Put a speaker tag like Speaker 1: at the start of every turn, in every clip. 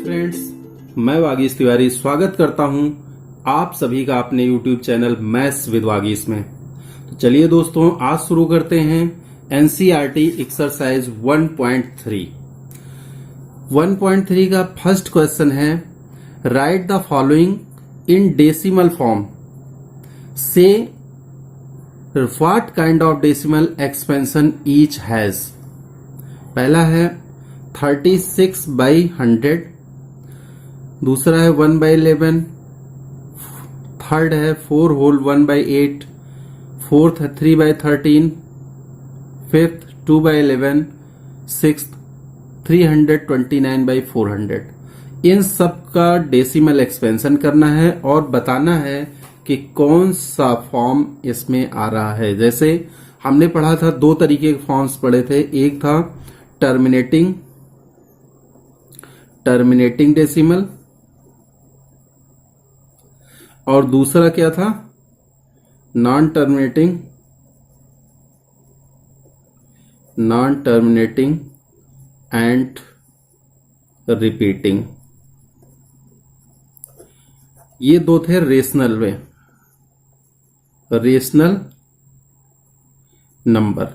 Speaker 1: Friends, मैं वागीश तिवारी स्वागत करता हूं आप सभी का अपने YouTube channel maths with Vagish में। तो चलिए दोस्तों, आज शुरू करते हैं एनसीईआरटी एक्सरसाइज 1.3। 1.3 का फर्स्ट क्वेश्चन है, right the following in decimal form, so what kind of decimal expansion each has. पहला है 36/100, दूसरा है 1/11, थर्ड है 4 होल 1/8, फोर्थ है 3/13, फिफ्थ 2/11, सिक्स्थ 329/400। इन सब का डेसिमल एक्सपेंशन करना है और बताना है कि कौन सा फॉर्म इसमें आ रहा है। जैसे हमने पढ़ा था, दो तरीके के फॉर्म्स पढ़े थे, एक था टर्मिनेटिंग डेसिमल और दूसरा क्या था, नॉन टर्मिनेटिंग एंड रिपीटिंग। ये दो थे रेशनल नंबर।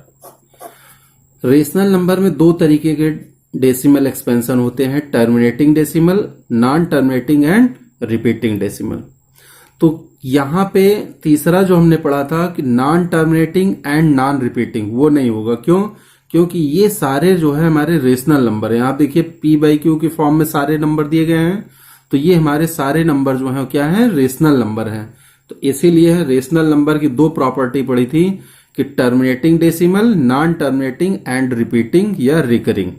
Speaker 1: रेशनल नंबर में दो तरीके के डेसिमल एक्सपेंशन होते हैं, terminating decimal, non terminating and repeating decimal. तो यहां पे तीसरा जो हमने पढ़ा था कि non terminating and non repeating, वो नहीं होगा। क्यों? क्योंकि ये सारे जो है हमारे रेशनल नंबर है। आप देखिए P/Q की फॉर्म में सारे नंबर दिए गए हैं, तो ये हमारे सारे नंबर जो है क्या है, रेशनल नंबर है। तो इसीलिए रेशनल नंबर की दो प्रॉपर्टी पढ़ी थी कि terminating decimal, non terminating and repeating या रिकरिंग।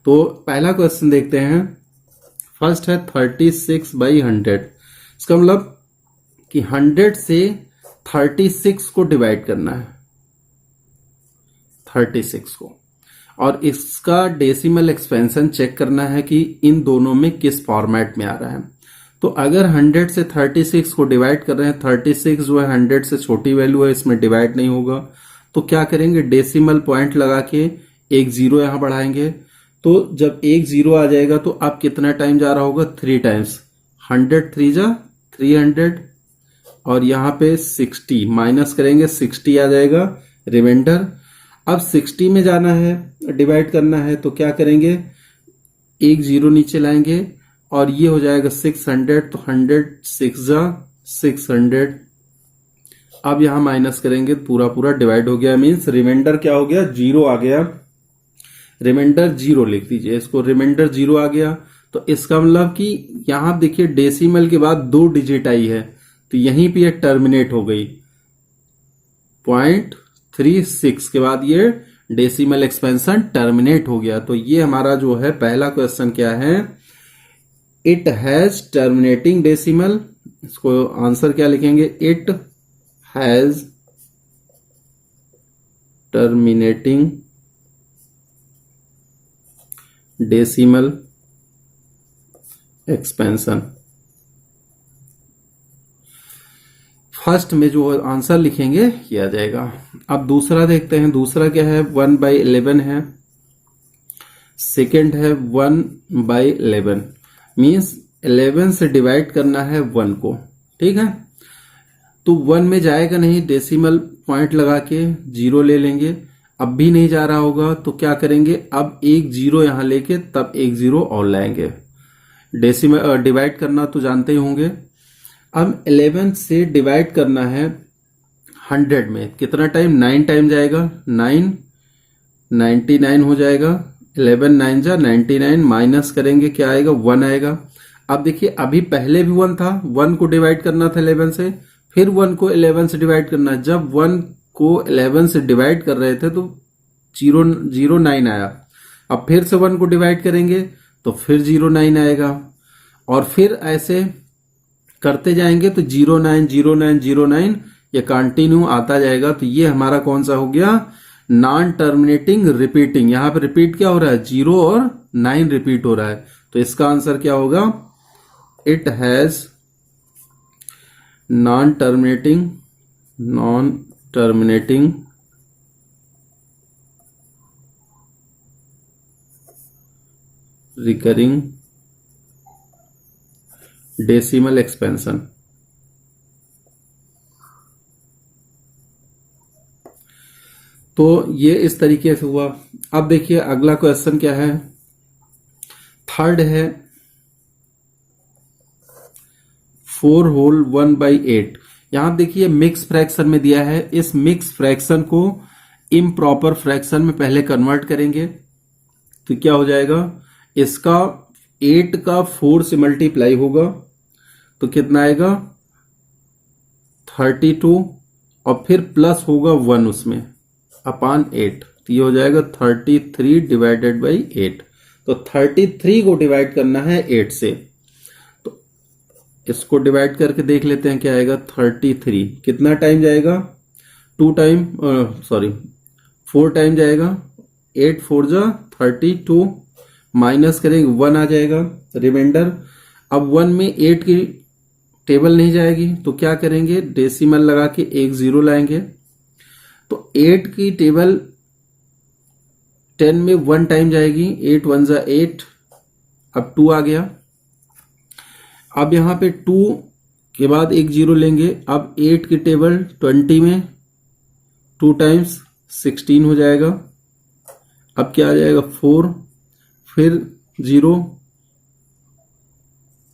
Speaker 1: तो पहला क्वेश्चन देखते हैं। फर्स्ट है 36/100। इसका मतलब कि 100 से 36 को डिवाइड करना है, 36 को, और इसका डेसिमल एक्सपेंशन चेक करना है कि इन दोनों में किस फॉर्मेट में आ रहा है। तो अगर 100 से 36 को डिवाइड कर रहे हैं, 36 जो है 100 से छोटी वैल्यू है, इसमें डिवाइड नहीं होगा, तो क्या करेंगे, डेसिमल पॉइंट लगा के एक जीरो यहां बढ़ाएंगे। तो जब एक जीरो आ जाएगा तो अब कितना टाइम जा रहा होगा, 3 टाइम्स। 100 3 जा 300, और यहां पे 60 माइनस करेंगे, 60 आ जाएगा रिमाइंडर। अब 60 में जाना है, डिवाइड करना है, तो क्या करेंगे, एक जीरो नीचे लाएंगे और ये हो जाएगा 600। तो 100 6 जा 600। अब यहां माइनस करेंगे, पूरा डिवाइड हो गया, मीन्स रिमाइंडर क्या हो गया, जीरो आ गया। रिमाइंडर जीरो लिख दीजिए इसको, रिमाइंडर जीरो आ गया। तो इसका मतलब कि यहां देखिए डेसिमल के बाद 2 डिजिट आई है, तो यहीं पे ये टर्मिनेट हो गई। 0.36 के बाद ये डेसिमल एक्सपेंशन टर्मिनेट हो गया। तो ये हमारा जो है पहला क्वेश्चन क्या है, इट हैज टर्मिनेटिंग डेसिमल। इसको आंसर क्या लिखेंगे, it has terminating decimal expansion. First में जो आंसर लिखेंगे ये आ जाएगा। अब दूसरा देखते हैं, दूसरा क्या है, 1/11 है। सेकंड है 1/11, मीन्स 11 से डिवाइड करना है 1 को, ठीक है। तो 1 में जाएगा नहीं, डेसिमल पॉइंट लगा के जीरो ले लेंगे। अब भी नहीं जा रहा होगा, तो क्या करेंगे, अब एक जीरो यहां लेके तब एक जीरो और लाएंगे। डेसिमल डिवाइड करना तो जानते ही होंगे। अब 11 से डिवाइड करना है 100 में, कितना टाइम, 9 टाइम जाएगा। 9 99 हो जाएगा। 11 9 जा 99, माइनस करेंगे क्या आएगा, 1 आएगा। अब देखिए अभी पहले भी 1 था, 1 को डिवाइड करना था 11 से, फिर 1 को 11 से डिवाइड करना है। जब 1 को 11 से डिवाइड कर रहे थे तो 009 आया। अब फिर से 1 को डिवाइड करेंगे तो फिर 09 आएगा, और फिर ऐसे करते जाएंगे तो 09 09 09 ये कंटिन्यू आता जाएगा। तो ये हमारा कौन सा हो गया, नॉन टर्मिनेटिंग रिपीटिंग। यहां पर रिपीट क्या हो रहा है, 0 और 9 रिपीट हो रहा है। तो इसका आंसर क्या होगा, it has non terminating recurring decimal expansion. तो ये इस तरीके से हुआ। अब देखिए अगला क्वेश्चन क्या है, थर्ड है 4 होल 1/8। यहां देखिए मिक्स फ्रैक्शन में दिया है, इस मिक्स फ्रैक्शन को इम्प्रॉपर फ्रैक्शन में पहले कन्वर्ट करेंगे तो क्या हो जाएगा, इसका 8 का 4 से मल्टीप्लाई होगा तो कितना आएगा 32 और फिर प्लस होगा 1 उसमें अपान 8, तो ये हो जाएगा 33 डिवाइडेड बाई 8। तो 33 को डिवाइड करना है 8 से, तो इसको डिवाइड करके देख लेते हैं क्या आएगा। 33 कितना टाइम जाएगा, 4 टाइम जाएगा, 8 4 जा 32, माइनस करेंगे 1 आ जाएगा रिमाइंडर। अब 1 में 8 की टेबल नहीं जाएगी तो क्या करेंगे, डेसिमल लगा के एक 0 लाएंगे, तो 8 की टेबल 10 में 1 टाइम जाएगी, 8 1 जा 8, अब 2 आ गया। अब यहां पे 2 के बाद एक 0 लेंगे, अब 8 की टेबल 20 में 2 टाइम्स 16 हो जाएगा। अब क्या आ जाएगा 4, फिर 0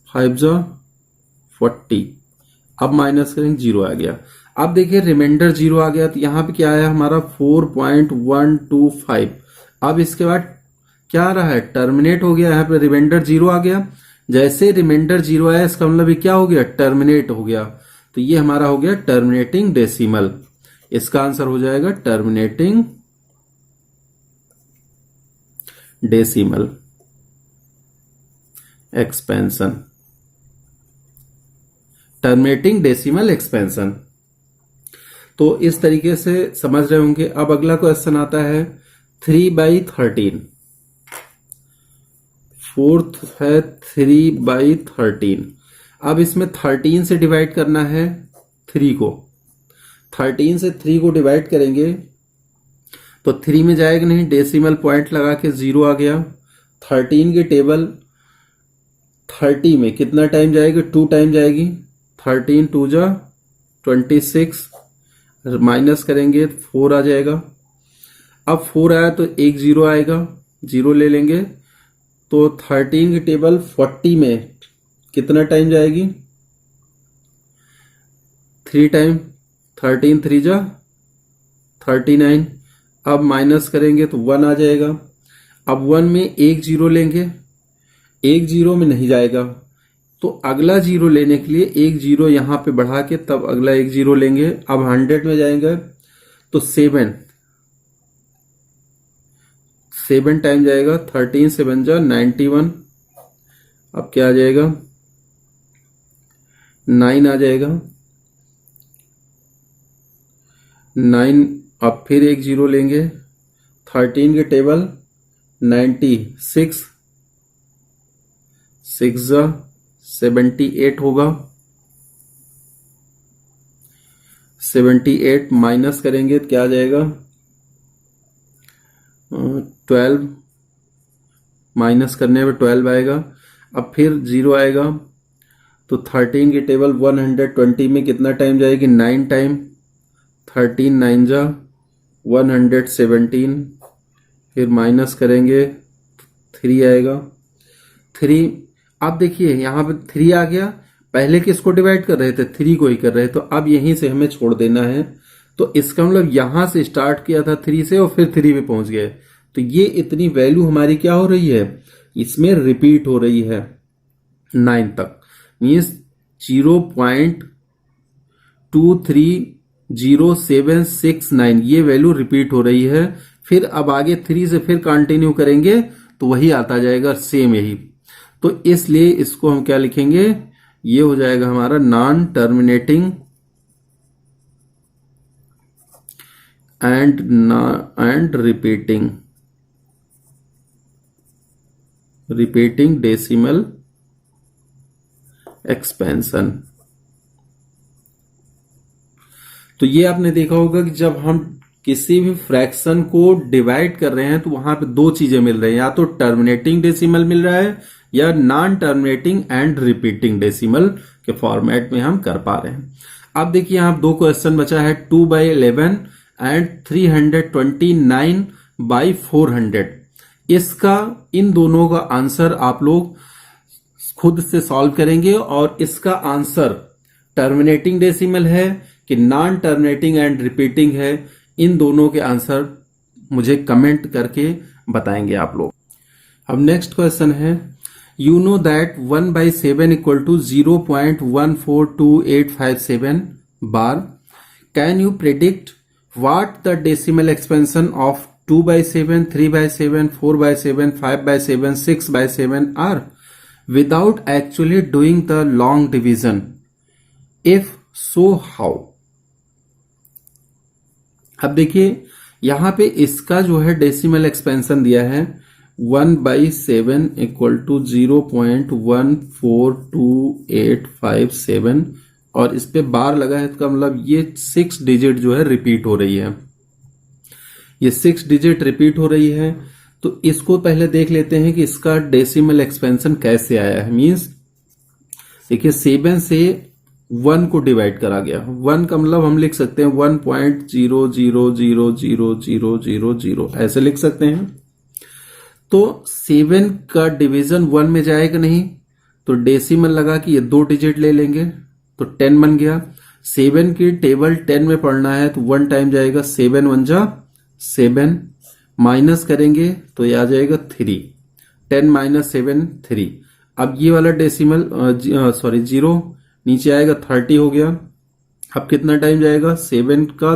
Speaker 1: 5 जा 40, अब माइनस करेंगे 0 आ गया। अब देखिए रिमाइंडर 0 आ गया, तो यहां पे क्या आया हमारा 4.125। अब इसके बाद क्या आ रहा है, टर्मिनेट हो गया, यहाँ पे रिमाइंडर 0 आ गया। जैसे रिमाइंडर 0 आया इसका मतलब ये क्या हो गया, टर्मिनेट हो गया, तो ये हमारा हो गया टर्मिनेटिंग डेसिमल। इसका आंसर हो जाएगा terminating decimal expansion, terminating decimal expansion. तो इस तरीके से समझ रहे होंगे। अब अगला क्वेश्चन आता है 3/13। फोर्थ है 3/13। अब इसमें 13 से डिवाइड करना है 3 को, 13 से 3 को डिवाइड करेंगे तो 3 में जाएगा नहीं, डेसिमल पॉइंट लगा के 0 आ गया। 13 की टेबल 30 में कितना टाइम जाएगी, 2 टाइम जाएगी, 13 2 जा 26, माइनस करेंगे 4 आ जाएगा। अब 4 आया तो एक 0 आएगा, 0 ले लेंगे, तो 13 की टेबल 40 में कितना टाइम जाएगी, 3 टाइम, 13 3 जा 39, अब माइनस करेंगे तो 1 आ जाएगा। अब 1 में एक 0 लेंगे, एक 0 में नहीं जाएगा, तो अगला 0 लेने के लिए एक 0 यहां पे बढ़ा के तब अगला एक 0 लेंगे। अब 100 में जाएंगे तो 7 टाइम जाएगा, 13 7 जा 91, अब क्या आ जाएगा 9 आ जाएगा, 9, अब फिर एक 0 लेंगे, 13 की टेबल 96, 6 जा 78 होगा, 78 माइनस करेंगे तो क्या आ जाएगा 12, माइनस करने पे 12 आएगा। अब फिर 0 आएगा तो 13 की टेबल 120 में कितना टाइम जाएगी, 9 टाइम, 13 9 जा 117, फिर माइनस करेंगे 3 आएगा, 3। अब देखिए यहां पे 3 आ गया, पहले किसको डिवाइड कर रहे थे, 3 को ही कर रहे, तो अब यहीं से हमें छोड़ देना है। तो इसका मतलब यहां से स्टार्ट किया था 3 से और फिर 3 पे पहुंच गए, तो ये इतनी वैल्यू हमारी क्या हो रही है, इसमें रिपीट हो रही है 9 तक, मीन्स 0.230769 ये वैल्यू रिपीट हो रही है। फिर अब आगे 3 से फिर कंटिन्यू करेंगे तो वही आता जाएगा सेम यही, तो इसलिए इसको हम क्या लिखेंगे, ये हो जाएगा हमारा non terminating and repeating decimal expansion. तो ये आपने देखा होगा कि जब हम किसी भी फ्रैक्शन को डिवाइड कर रहे हैं तो वहां पे दो चीजें मिल रही हैं, या तो टर्मिनेटिंग डेसिमल मिल रहा है या non terminating and repeating decimal के फॉर्मेट में हम कर पा रहे हैं। अब देखिए यहाँ 2 क्वेश्चन बचा है, 2/11 एंड 329/400। इसका इन दोनों का आंसर आप लोग खुद से सॉल्व करेंगे और इसका आंसर टर्मिनेटिंग डेसिमल है कि नॉन टर्मिनेटिंग एंड रिपीटिंग है, इन दोनों के आंसर मुझे कमेंट करके बताएंगे आप लोग। अब नेक्स्ट क्वेश्चन है, you know that 1/7 equal to 0.142857 बार। Can you predict what the decimal expansion of 2/7, 3/7, 4/7, 5/7, 6/7 are without actually doing the long division? If so, how? अब देखिए यहां पे इसका जो है डेसिमल एक्सपेंशन दिया है 1/7 इक्वल टू 0.142857 और इस पे बार लगा है, इसका मतलब ये 6 डिजिट जो है रिपीट हो रही है, ये 6 डिजिट रिपीट हो रही है। तो इसको पहले देख लेते हैं कि इसका डेसिमल एक्सपेंशन कैसे आया है। मींस देखिए 7 से 1 को डिवाइड करा गया, 1 का मतलब हम लिख सकते हैं 1.00000000 ऐसे लिख सकते हैं। तो 7 का डिवीजन 1 में जाएगा नहीं, तो डेसिमल लगा कि ये 2 डिजिट ले लेंगे, तो 10 बन गया। 7 की टेबल 10 में पढ़ना है तो 1 टाइम जाएगा, 7 1 जा 7, माइनस करेंगे तो ये आ जाएगा 3, 10 - 7 3। अब ये वाला डेसिमल सॉरी 0 नीचे आएगा, 30 हो गया। अब कितना टाइम जाएगा, 7 का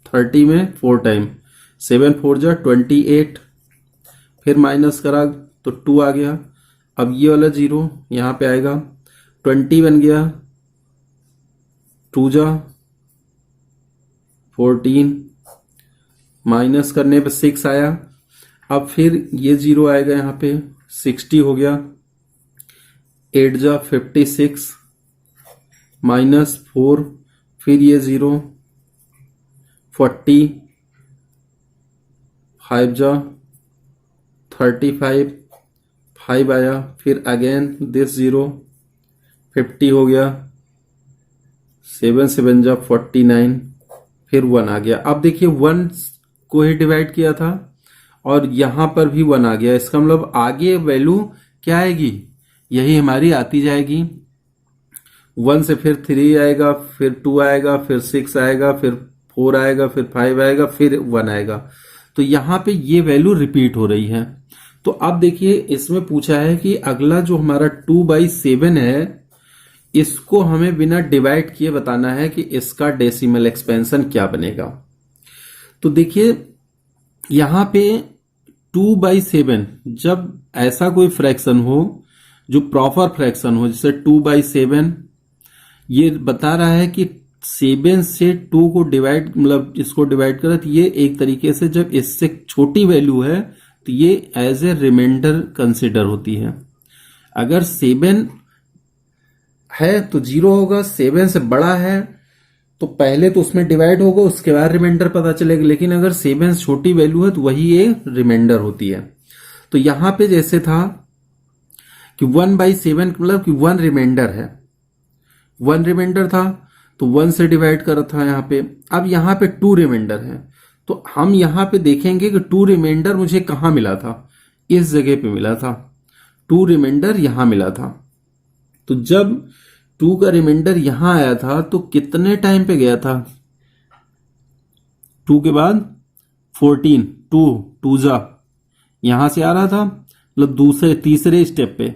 Speaker 1: 30 में 4 टाइम, 7 4 जा 28, फिर माइनस करा तो 2 आ गया। अब ये वाला 0 यहां पे आएगा, 20 बन गया, 2 जा 14, माइनस करने पे 6 आया। अब फिर ये 0 आएगा यहाँ पे, 60 हो गया, 8 जा 56, माइनस 4, फिर ये 0 40, 5 जा 35, 5 आया, फिर अगेन दिस 0 50 हो गया, 7 7 जा 49, फिर 1 आ गया। अब देखिए 1 को ही डिवाइड किया था और यहां पर भी 1 आ गया, इसका मतलब आगे वैल्यू क्या आएगी, यही हमारी आती जाएगी। 1 से फिर 3 आएगा, फिर 2 आएगा, फिर 6 आएगा, फिर 4 आएगा, फिर 5 आएगा, फिर 1 आएगा। तो यहां पे ये वैल्यू रिपीट हो रही है। तो अब देखिए इसमें पूछा है कि अगला जो हमारा 2/7 है, इसको हमें बिना डिवाइड किए बताना है कि इसका डेसिमल एक्सपेंशन क्या बनेगा। तो देखिए यहां पे 2/7 जब ऐसा कोई फ्रैक्शन हो जो प्रॉपर फ्रैक्शन हो, जैसे 2/7 ये बता रहा है कि 7 से 2 को डिवाइड मतलब इसको डिवाइड करें, तो ये एक तरीके से जब इससे छोटी वैल्यू है तो ये एज ए रिमाइंडर कंसिडर होती है। अगर 7 है तो 0 होगा, 7 से बड़ा है तो पहले तो उसमें डिवाइड होगा, उसके बाद रिमाइंडर पता चलेगा। लेकिन अगर 7 से छोटी वैल्यू है तो वही ये रिमाइंडर होती है। तो यहां पे जैसे था कि 1/7 मतलब कि 1 रिमाइंडर है, 1 रिमाइंडर था तो 1 से डिवाइड कर था यहां पे। अब यहां पे 2 रिमाइंडर है, तो हम यहां पे देखेंगे कि 2 रिमाइंडर मुझे कहां मिला था, इस जगह पे मिला था, 2 रिमाइंडर यहां मिला था। तो जब 2 का रिमाइंडर यहां आया था तो कितने टाइम पे गया था, 2 के बाद 14, 2 जा यहां से आ रहा था, मतलब तीसरे स्टेप पे,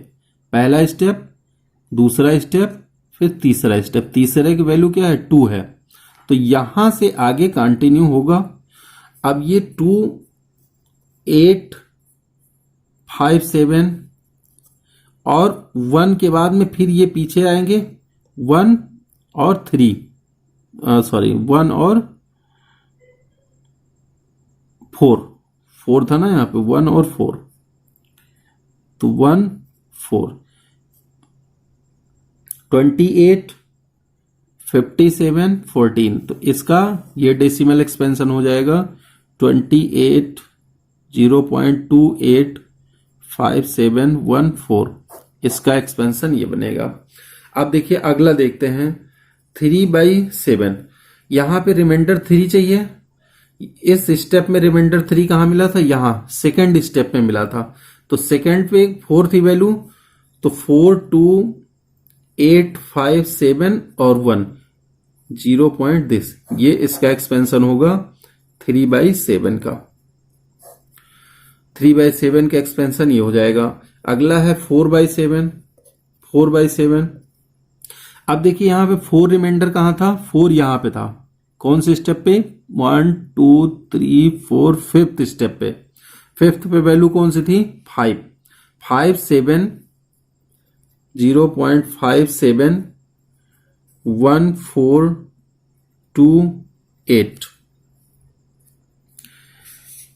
Speaker 1: पहला स्टेप, दूसरा स्टेप, फिर तीसरा स्टेप, तीसरे की वैल्यू क्या है 2 है, तो यहां से आगे कंटिन्यू होगा। अब ये 2 8 5 7 और 1 के बाद में फिर ये पीछे आएंगे 1 और 3, सॉरी 1 और 4 था ना यहां पे, 1 और 4, तो 1 4 28 57 14, तो इसका ये डेसिमल एक्सपेंशन हो जाएगा 28 0.28 5714, इसका एक्सपेंशन ये बनेगा। अब देखिए अगला देखते हैं 3/7। यहां पे रिमाइंडर 3 चाहिए। इस स्टेप में रिमाइंडर 3 कहां मिला था? यहां सेकेंड स्टेप में मिला था। तो सेकेंड पे 4 थी वैल्यू, तो 4 2 8 5 7 और 1 0 पॉइंट दिस, ये इसका एक्सपेंशन होगा 3/7 का। 3/7 का एक्सपेंशन ये हो जाएगा। अगला है 4/7। 4/7। अब देखिए यहां पे 4 रिमाइंडर कहां था? 4 यहां पे था। कौन से स्टेप पे? 1 2 3 4 फिफ्थ स्टेप पे। फिफ्थ पे वैल्यू कौन सी थी? 5 5 7 0.57 1 4 2 8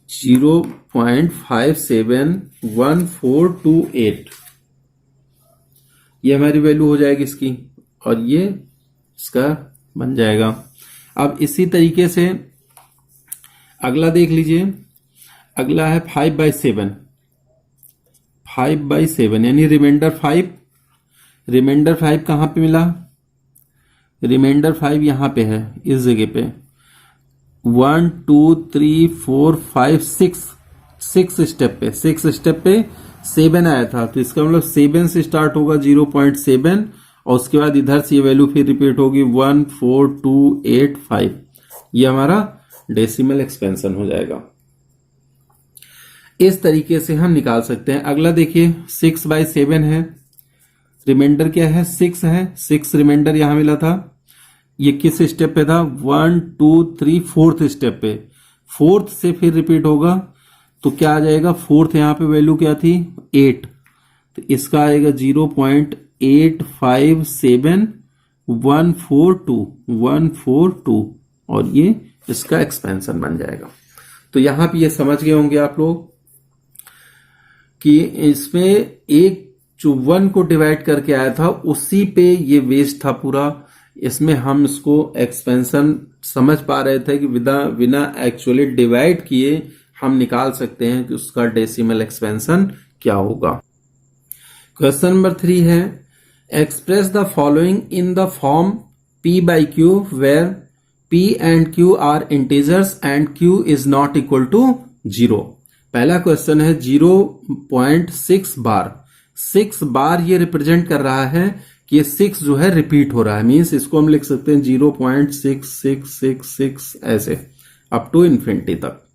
Speaker 1: 0.57 1 4 2 8, ये हमारी वैल्यू हो जाएगी इसकी, और ये इसका बन जाएगा। अब इसी तरीके से अगला देख लीजिए। अगला है 5/7। 5/7 यानी रिमाइंडर 5। रिमाइंडर 5 कहां पे मिला? रिमाइंडर 5 यहां पे है, इस जगह पे। 1 2 3 4 5 6 स्टेप पे, 6 स्टेप पे 7 आया था, तो इसका मतलब 7 से स्टार्ट होगा 0.7, और उसके बाद इधर से ये वैल्यू फिर रिपीट होगी 1 4 2 8 5। ये हमारा डेसिमल एक्सपेंशन हो जाएगा। इस तरीके से हम निकाल सकते हैं। अगला देखिए 6/7 है। रिमाइंडर क्या है? 6 है। 6 रिमाइंडर यहां मिला था। ये किस स्टेप पे था? 1 2 3 4th स्टेप पे। 4th से फिर रिपीट होगा, तो क्या आ जाएगा? 4th यहां पे वैल्यू क्या थी? 8, तो इसका आएगा 0.857 142, और ये इसका एक्सपेंशन बन जाएगा। तो यहां पे ये समझ गए होंगे आप लोग कि इसमें एक जो 1 को डिवाइड करके आया था उसी पे ये वेस्ट था पूरा। इसमें हम इसको एक्सपेंशन समझ पा रहे थे कि बिना एक्चुअली डिवाइड किए हम निकाल सकते हैं कि उसका डेसिमल एक्सपेंशन क्या होगा। क्वेश्चन नंबर 3 है, express the following in the form P/Q where P and Q are integers and Q is not equal to 0। पहला क्वेश्चन है 0.6 बार। 6 बार ये रिप्रेजेंट कर रहा है कि ये 6 जो है रिपीट हो रहा है, मीन्स इसको हम लिख सकते हैं 0.6666 ऐसे अप टू इन्फिनिटी तक।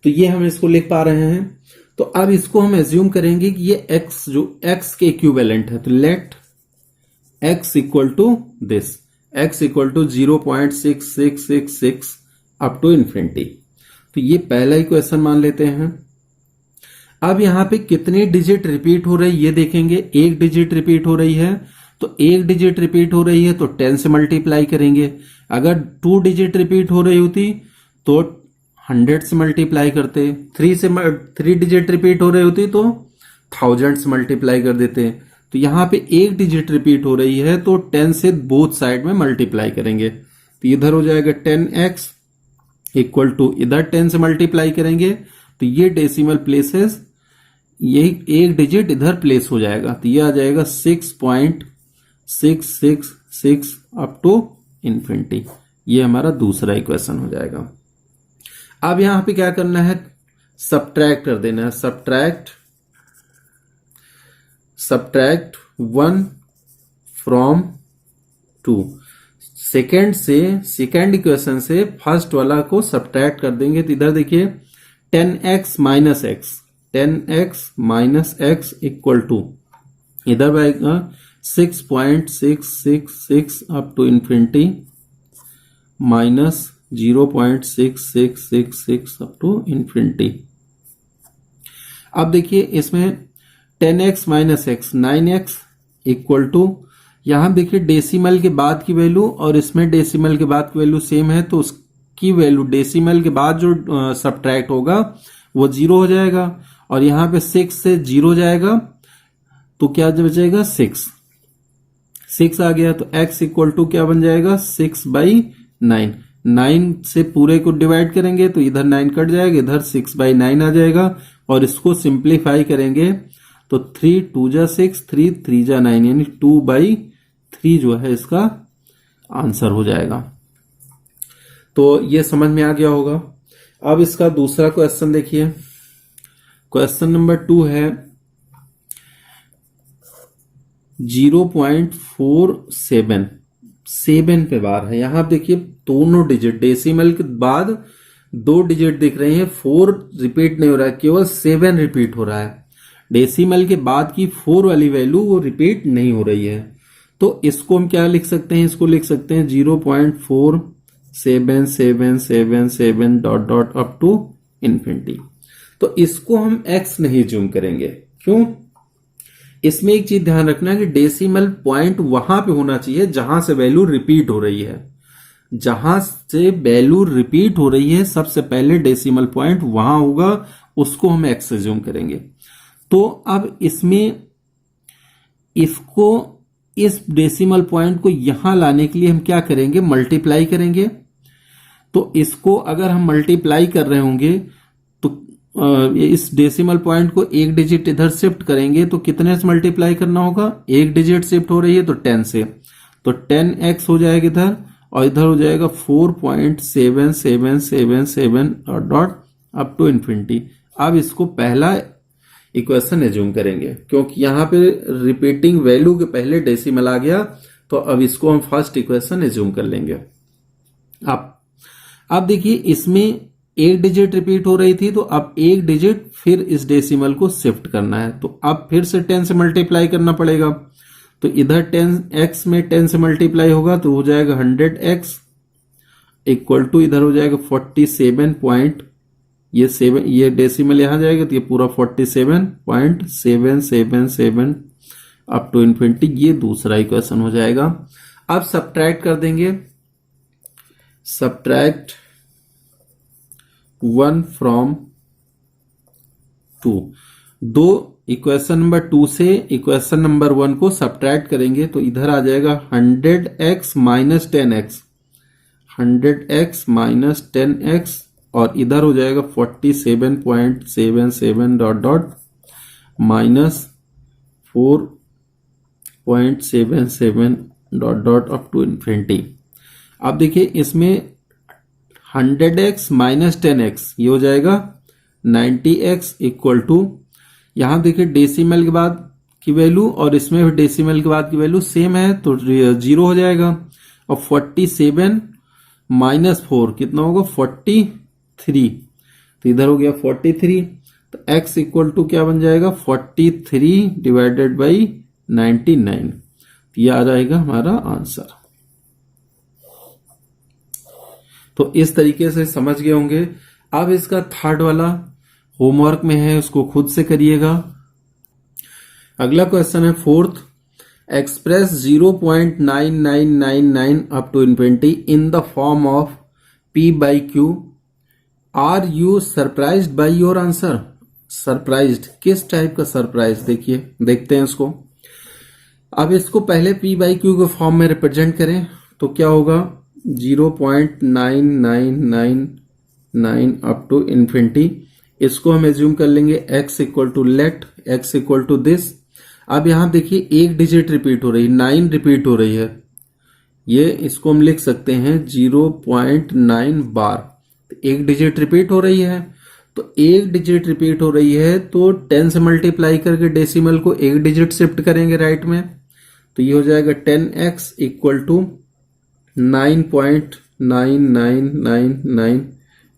Speaker 1: तो ये हम इसको लिख पा रहे हैं। तो अब इसको हम एज्यूम करेंगे कि ये x जो x के इक्विवेलेंट है, तो let x equal to this, x equal to 0.6666 up to infinity. तो ये पहला ही क्वेश्चन मान लेते हैं। अब यहां पे कितनी डिजिट रिपीट हो रही ये देखेंगे। 1 डिजिट रिपीट हो रही है, तो 1 डिजिट रिपीट हो रही है तो 10 से मल्टीप्लाई करेंगे। अगर 2 डिजिट रिपीट हो रही होती तो 100 से मल्टीप्लाई करते। 3 डिजिट रिपीट हो रही होती तो 1000 से मल्टीप्लाई कर देते। तो यहां पे 1 डिजिट रिपीट हो रही है तो 10 से बोथ साइड में मल्टीप्लाई करेंगे। तो इधर हो जाएगा 10x इक्वल टू, इधर 10 से मल्टीप्लाई करेंगे तो ये डेसिमल प्लेसेस, यही 1 डिजिट इधर प्लेस हो जाएगा, तो ये आ जाएगा 6.666 अप टू इन्फिनिटी। ये हमारा दूसरा इक्वेशन हो जाएगा। अब यहां पे क्या करना है? सब्ट्रैक्ट कर देना है। Subtract 1 from 2। सेकेंड इक्वेशन से फर्स्ट वाला को सब्ट्रैक्ट कर देंगे, तो इधर देखिए 10x minus x equal to, इधर आएगा 6.666 up to infinity minus 0.6666 up to infinity. अब देखिए इसमें 10x minus x 9x equal to, यहां देखिए डेसिमल के बाद की वैल्यू और इसमें डेसिमल के बाद की वैल्यू सेम है, तो उसकी वैल्यू डेसिमल के बाद जो सब्ट्रैक्ट होगा वो 0 हो जाएगा, और यहां पे 6 से 0 जाएगा तो क्या बचेगा? 6 आ गया, तो x इक्वल टू क्या बन जाएगा? 6/9। 9 से पूरे को डिवाइड करेंगे तो इधर 9 कट जाएगा, इधर 6/9 आ जाएगा, और इसको सिंप्लीफाई करेंगे तो 3 2 जा 6, 3 3 जा 9, यानी 2/3 जो है इसका आंसर हो जाएगा। तो ये समझ में आ गया होगा। अब इसका दूसरा क्वेश्चन देखिए, क्वेश्चन नंबर 2 है 0.47 7 पे बार है। यहां आप देखिए दोनों डिजिट डेसिमल के बाद 2 डिजिट दिख रहे हैं, 4 रिपीट नहीं हो रहा है, केवल 7 रिपीट हो रहा है। डेसिमल के बाद की 4 वाली वैल्यू वो रिपीट नहीं हो रही है। तो इसको हम क्या लिख सकते हैं, इसको लिख सकते हैं 0.477777 dot dot up to infinity. तो इसको हम x नहीं जूम करेंगे, क्यों? इसमें एक चीज ध्यान रखना है कि डेसिमल पॉइंट वहां पे होना चाहिए जहां से वैल्यू रिपीट हो रही है। जहां से वैल्यू रिपीट हो रही है सबसे पहले डेसिमल पॉइंट वहां होगा, उसको हम x से जूम करेंगे। तो अब इसमें इसको इस डेसिमल पॉइंट को यहां लाने के लिए हम क्या करेंगे, मल्टीप्लाई करेंगे। तो इसको अगर हम मल्टीप्लाई कर रहे होंगे तो इस डेसिमल पॉइंट को एक डिजिट इधर शिफ्ट करेंगे तो कितने से मल्टीप्लाई करना होगा, एक डिजिट शिफ्ट हो रही है तो 10 से, तो 10x हो जाएगा इधर, और इधर हो जाएगा 4.7777 डॉट अप टू इन्फिनिटी। अब इसको पहला इक्वेशन एज्यूम करेंगे, क्योंकि यहां पे रिपीटिंग वैल्यू के पहले डेसिमल आ गया, तो अब इसको हम फर्स्ट इक्वेशन एज्यूम कर लेंगे। अब देखिए इसमें एक डिजिट रिपीट हो रही थी, तो अब एक डिजिट फिर इस डेसिमल को शिफ्ट करना है, तो अब फिर से 10 से मल्टीप्लाई करना पड़ेगा। तो इधर 10x में 10 से मल्टीप्लाई होगा तो हो जाएगा 100x इक्वल टू इधर हो जाएगा 47 पॉइंट, ये डेसिमल यहां जाएगा तो ये पूरा 47.777 अप टू इन्फिनिटी। ये दूसरा इक्वेशन हो जाएगा। अब सब्ट्रैक्ट कर देंगे, सब्ट्रैक्ट 1 फ्रॉम 2। दो इक्वेशन नंबर 2 से इक्वेशन नंबर 1 को सब्ट्रैक्ट करेंगे तो इधर आ जाएगा 100x minus 10x, 100x minus 10x, और इधर हो जाएगा 47.77 dot dot minus 4.77 dot dot up to infinity. अब देखिए इसमें 100x माइनस 10x ये हो जाएगा 90x इक्वल टू, यहां देखिए डेसिमल के बाद की वैल्यू और इसमें भी डेसिमल के बाद की वैल्यू सेम है तो 0 हो जाएगा, और 47 माइनस 4 कितना होगा 43, तो इधर हो गया 43, तो x इक्वल टू क्या बन जाएगा 43 डिवाइडेड बाई 99, तो ये आ जाएगा हमारा आंसर। तो इस तरीके से समझ गए होंगे। अब इसका थर्ड वाला होमवर्क में है, उसको खुद से करिएगा। अगला क्वेश्चन है fourth, express 0.9999 up to infinity in the form of p by q. Are you surprised by your answer? Surprised, किस टाइप का सरप्राइज, देखिए देखते हैं इसको। अब इसको पहले p बाई क्यू के फॉर्म में रिप्रेजेंट करें तो क्या होगा 0.9999 अप टू इन्फिनिटी। इसको हम एज्यूम कर लेंगे x equal to let x equal to this. अब यहां देखिए एक डिजिट रिपीट हो रही है, 9 रिपीट हो रही है, ये इसको हम लिख सकते हैं 0.9 बार। एक डिजिट रिपीट हो रही है, तो एक डिजिट रिपीट हो रही है तो 10 से मल्टीप्लाई करके डेसिमल को एक डिजिट शिफ्ट करेंगे राइट में, तो ये हो जाएगा 10x equal to 9.9999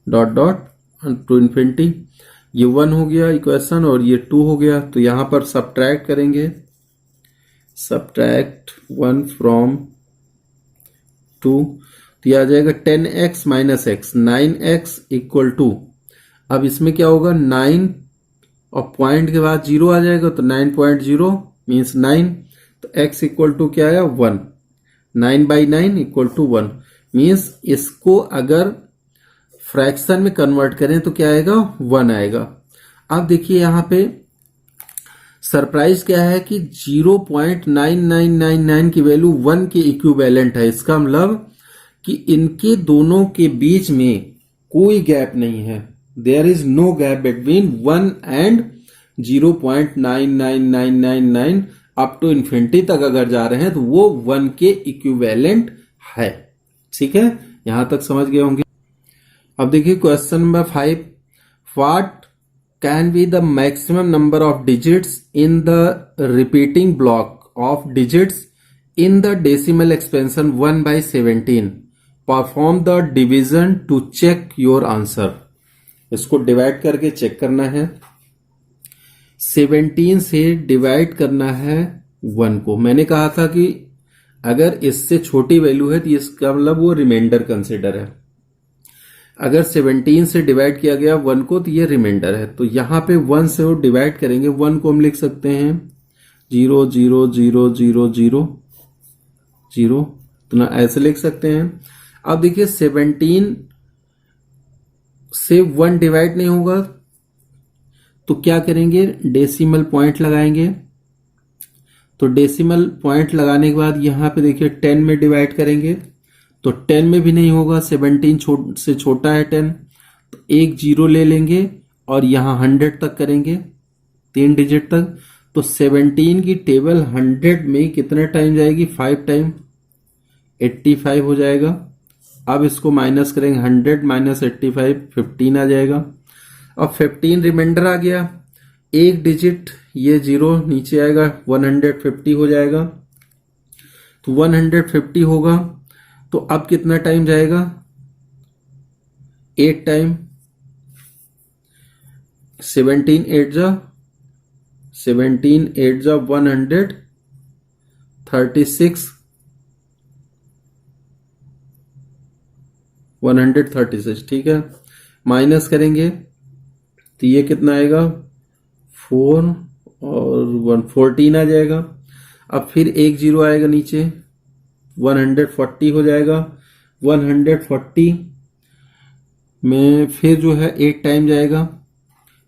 Speaker 1: dot dot to infinity. ये 1 हो गया इक्वेशन और ये 2 हो गया, तो यहां पर सब्ट्रैक्ट करेंगे, सब्ट्रैक्ट 1 फ्रॉम 2, तो यह आ जाएगा 10x minus x, 9x equal to, अब इसमें क्या होगा 9 और पॉइंट के बाद 0 आ जाएगा तो 9.0 मीन्स 9, तो x इक्वल टू क्या आया 1, 9/9 इक्वल टू 1 मीन्स इसको अगर फ्रैक्शन में कन्वर्ट करें तो क्या आएगा 1 आएगा। अब देखिए यहां पे सरप्राइज क्या है कि 0.9999 की वैल्यू 1 के इक्विवेलेंट है। इसका मतलब कि इनके दोनों के बीच में कोई गैप नहीं है, there is no gap between 1 and 0.99999 up to infinity तक अगर जा रहे हैं तो वो 1 के इक्विवेलेंट है। ठीक है, यहां तक समझ गए होंगे। अब देखिए question number 5, what can be the maximum number of digits in the repeating block of digits in the decimal expansion 1/17, perform the division to check your answer. इसको डिवाइड करके चेक करना है। 17 से डिवाइड करना है 1 को। मैंने कहा था कि अगर इससे छोटी वैल्यू है तो इसका मतलब वो रिमाइंडर कंसिडर है। अगर 17 से डिवाइड किया गया 1 को तो ये रिमाइंडर है। तो यहां पे 1 से वो डिवाइड करेंगे। 1 को हम लिख सकते हैं 0 0 0 0 0 0, तो ना ऐसे लिख सकते हैं। अब देखिए 17 से 1 डिवाइड नहीं होगा तो क्या करेंगे, डेसिमल पॉइंट लगाएंगे। तो डेसिमल पॉइंट लगाने के बाद यहां पे देखिए 10 में डिवाइड करेंगे तो 10 में भी नहीं होगा, 17 से छोटा है 10, तो एक 0 ले लेंगे और यहां 100 तक करेंगे, 3 डिजिट तक। तो 17 की टेबल 100 में कितना टाइम जाएगी, 5 टाइम, 85 हो जाएगा। अब इसको माइनस करेंगे, 100 माइनस 85, 15 आ जाएगा। अब 15 रिमाइंडर आ गया, एक डिजिट ये 0 नीचे आएगा, 150 हो जाएगा। तो 150 होगा तो अब कितना टाइम जाएगा, 8 टाइम। 17 8 जा 136, 136, ठीक है। माइनस करेंगे तो ये कितना आएगा, 4 और 114 आ जाएगा। अब फिर एक 0 आएगा नीचे, 140 हो जाएगा। 140 में फिर जो है 8 टाइम जाएगा।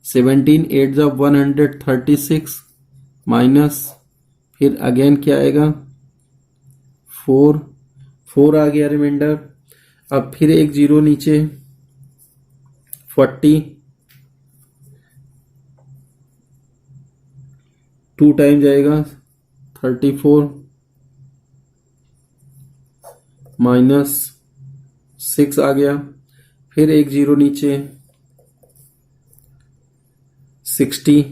Speaker 1: 17 8 जा 136 माइनस फिर अगेन क्या आएगा, 4 आ गया रिमाइंडर। अब फिर एक 0 नीचे, 40, 2 टाइम जाएगा, 34 माइनस 6 आ गया। फिर एक 0 नीचे, 60,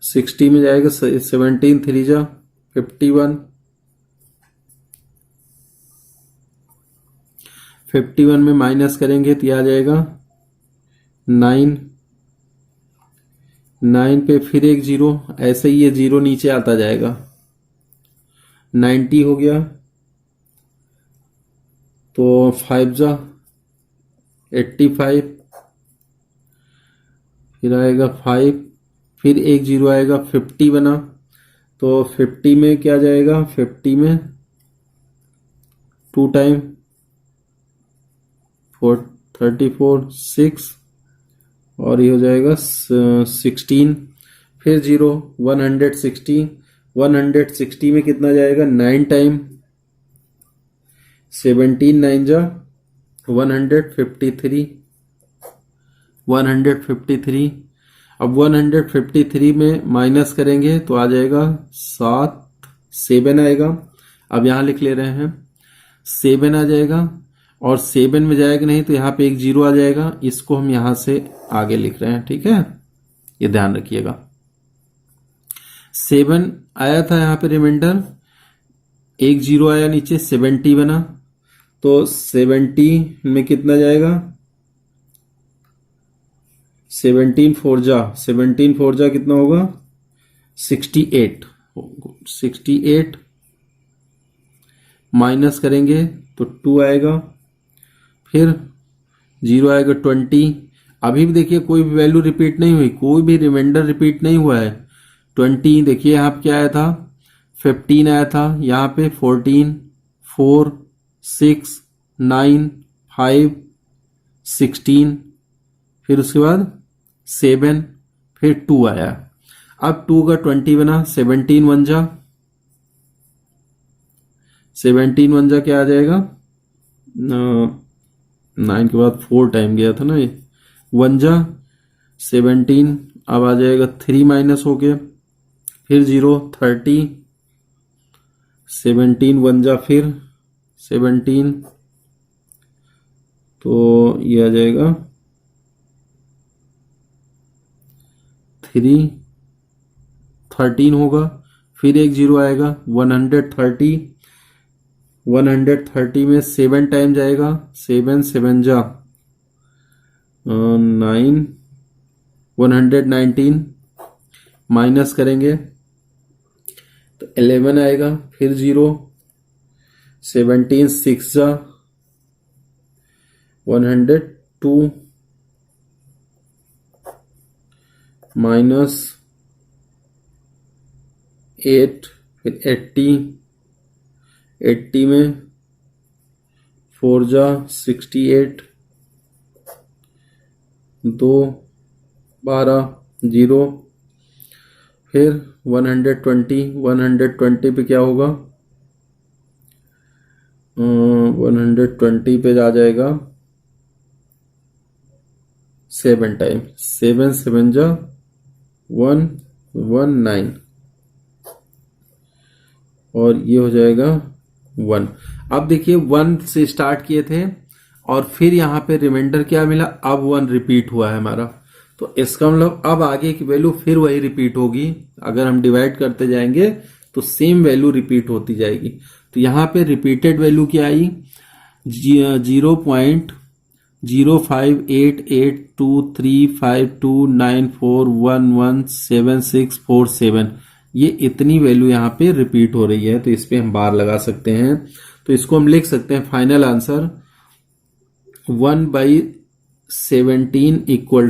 Speaker 1: 60 में जाएगा 17 3 जा 51, 51 में माइनस करेंगे तो आ जाएगा 9 पे फिर एक 0, ऐसे ही ये 0 नीचे आता जाएगा, 90 हो गया। तो 5 जा 85, फिर आएगा 5, फिर एक 0 आएगा, 50 बना। तो 50 में क्या जाएगा, 50 में 2 टाइम, 34 6 और ये हो जाएगा 16, फिर 0 160, 160 में कितना जाएगा, 9 टाइम, 17 9 जा 153, 153। अब 153 में माइनस करेंगे तो आ जाएगा 7 आएगा। अब यहां लिख ले रहे हैं 7 आ जाएगा, और 7 में जाएगा नहीं तो यहाँ पे एक 0 आ जाएगा। इसको हम यहां से आगे लिख रहे हैं, ठीक है, ये ध्यान रखिएगा। 7 आया था यहाँ पे रिमाइंडर, एक 0 आया नीचे, 70 बना। तो 70 में कितना जाएगा, 17 4 जा कितना होगा, 68, 68 माइनस करेंगे तो 2 आएगा, फिर 0 आएगा 20। अभी भी देखिए कोई भी वैल्यू रिपीट नहीं हुई, कोई भी रिमाइंडर रिपीट नहीं हुआ है। 20 देखिए यहाँ पे क्या आया था, 15 आया था, यहाँ पे 14 4 6 9 5 16, फिर उसके बाद 7, फिर 2 आया। अब 2 का 20 बना, 17 1 जा क्या आ जाएगा, 9 के बाद 4 टाइम गया था ना ये। 1 जा 17, अब आ जाएगा 3 माइनस हो गया, फिर 0 30, 17 1 जा फिर 17, तो ये आ जाएगा 3 13 होगा, फिर एक 0 आएगा 130, 130 में 7 टाइम जाएगा, 7 7 जा 9, 119 माइनस करेंगे तो 11 आएगा, फिर 0 17 6 जा 102 माइनस 8, फिर 80 में 4 जा 68, 2 12 0, फिर 120 पे क्या होगा, 120 पे आ जाएगा 7 टाइम, 7 7 जा 119, और ये हो जाएगा 1। अब देखिए 1 से स्टार्ट किए थे और फिर यहाँ पे रिमाइंडर क्या मिला, अब 1 रिपीट हुआ है हमारा, तो इसका मतलब अब आगे की वैल्यू फिर वही रिपीट होगी। अगर हम डिवाइड करते जाएंगे तो सेम वैल्यू रिपीट होती जाएगी। तो यहाँ पे रिपीटेड वैल्यू क्या आई, 0.058823529411767, ये इतनी वैल्यू यहाँ पे रिपीट हो रही है, तो इस पे हम बार लगा सकते हैं। तो इसको हम लिख सकते हैं फाइनल आंसर 1/17 इक्वल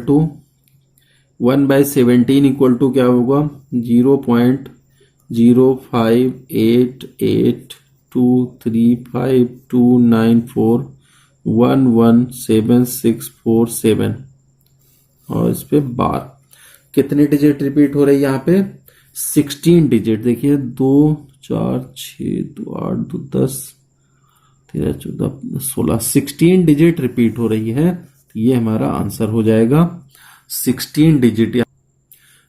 Speaker 1: टू क्या होगा, 0.058823529411767, और इस पे बार कितने डिजिट रिपीट हो रही है यहाँ पे, 16 डिजिट। देखिए 2 4 6 2 8 2 10 13 14 16, 16 डिजिट रिपीट हो रही है, तो ये हमारा आंसर हो जाएगा 16 digit.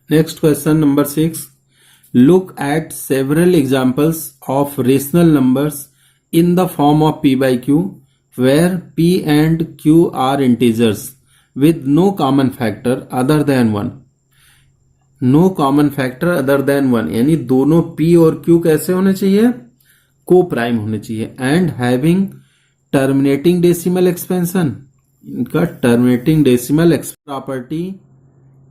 Speaker 1: Next question number 6, look at several examples of rational numbers in the form of p by q where p and q are integers with no common factor other than 1। No common factor other than 1, यानी दोनों p और q कैसे होने चाहिए, को prime होने चाहिए, and having terminating decimal expansion, इनका terminating decimal property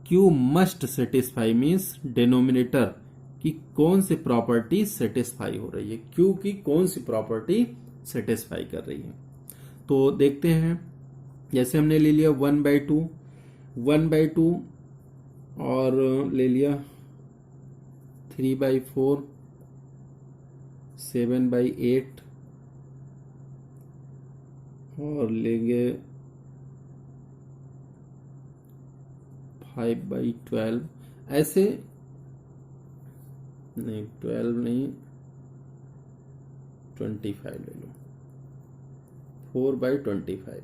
Speaker 1: q must satisfy, means denominator की कौन सी प्रॉपर्टी सेटिस्फाई हो रही है, q की कौन सी प्रॉपर्टी सेटिस्फाई कर रही है। तो देखते हैं, जैसे हमने ले लिया 1/2 और ले लिया 3/4, 7/8 और लेंगे 5/12, ऐसे नहीं 12 नहीं 25 ले लो, 4/25,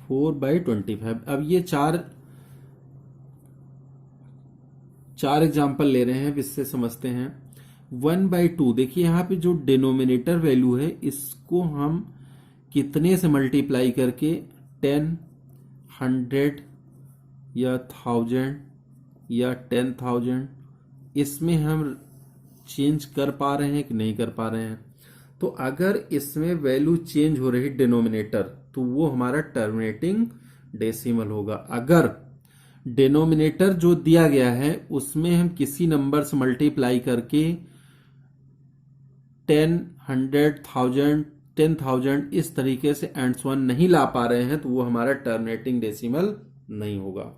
Speaker 1: 4/25। अब ये चार एग्जाम्पल ले रहे हैं, इससे समझते हैं। 1/2, देखिए यहाँ पे जो डिनोमिनेटर वैल्यू है इसको हम कितने से मल्टीप्लाई करके 10, 100 या 1000 या 10,000, इसमें हम चेंज कर पा रहे हैं कि नहीं कर पा रहे हैं। तो अगर इसमें वैल्यू चेंज हो रही डिनोमिनेटर, तो वो हमारा टर्मिनेटिंग डेसिमल होगा। अगर डिनोमिनेटर जो दिया गया है उसमें हम किसी नंबर से मल्टीप्लाई करके 10, 100, 1000, 10,000 इस तरीके से एंड सो ऑन नहीं ला पा रहे हैं, तो वो हमारा टर्मिनेटिंग डेसिमल नहीं होगा।